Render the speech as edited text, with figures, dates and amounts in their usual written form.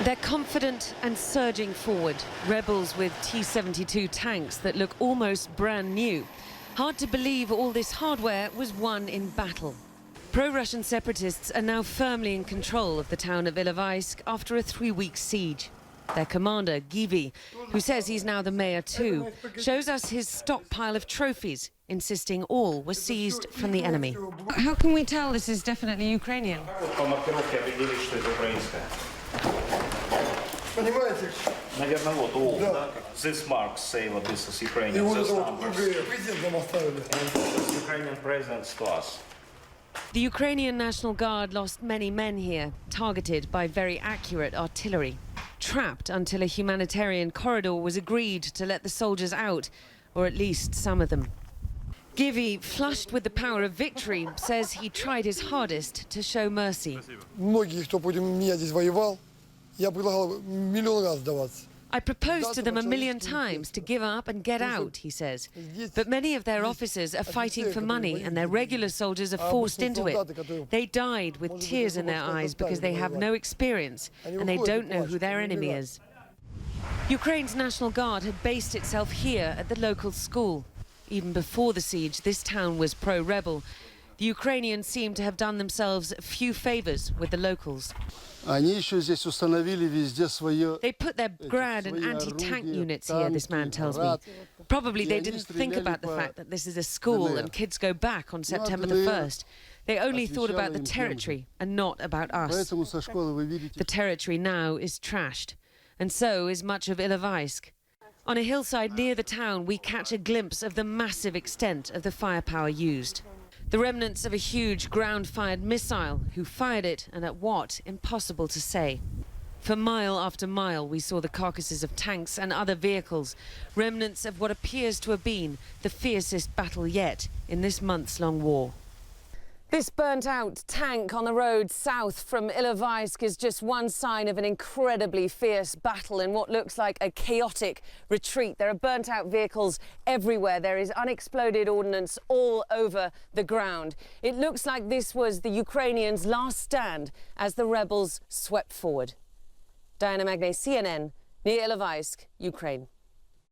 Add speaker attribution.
Speaker 1: They're confident and surging forward, rebels with T-72 tanks that look almost brand new. Hard to believe all this hardware was won in battle. Pro-Russian separatists are now firmly in control of the town of Ilovaisk after a 3-week siege. Their commander, Givi, who says he's now the mayor too, shows us his stockpile of trophies, insisting all were seized from the enemy. How can we tell this is definitely Ukrainian?
Speaker 2: Наверное, вот all. This marks say that this is Ukrainian. This numbers. Ukrainian presidents to us.
Speaker 1: The Ukrainian National Guard lost many men here, targeted by very accurate artillery. Trapped until a humanitarian corridor was agreed to let the soldiers out, or at least some of them. Givi, flushed with the power of victory, says he tried his hardest to show mercy. I proposed to them a million times to give up and get out, he says. But many of their officers are fighting for money and their regular soldiers are forced into it. They died with tears in their eyes because they have no experience and they don't know who their enemy is. Ukraine's National Guard had based itself here at the local school. Even before the siege, this town was pro-rebel. The Ukrainians seem to have done themselves few favors with the locals. They put their Grad and anti-tank units here, this man tells me. Probably they didn't think about the fact that this is a school and kids go back on September the 1st. They only thought about the territory and not about us. The territory now is trashed, and so is much of Ilovaisk. On a hillside near the town, we catch a glimpse of the massive extent of the firepower used. The remnants of a huge ground-fired missile. Who fired it and at what? Impossible to say. For mile after mile, we saw the carcasses of tanks and other vehicles, remnants of what appears to have been the fiercest battle yet in this months-long war. This burnt-out tank on the road south from Ilovaisk is just one sign of an incredibly fierce battle in what looks like a chaotic retreat. There are burnt-out vehicles everywhere. There is unexploded ordnance all over the ground. It looks like this was the Ukrainians' last stand as the rebels swept forward. Diana Magne, CNN, near Ilovaisk, Ukraine.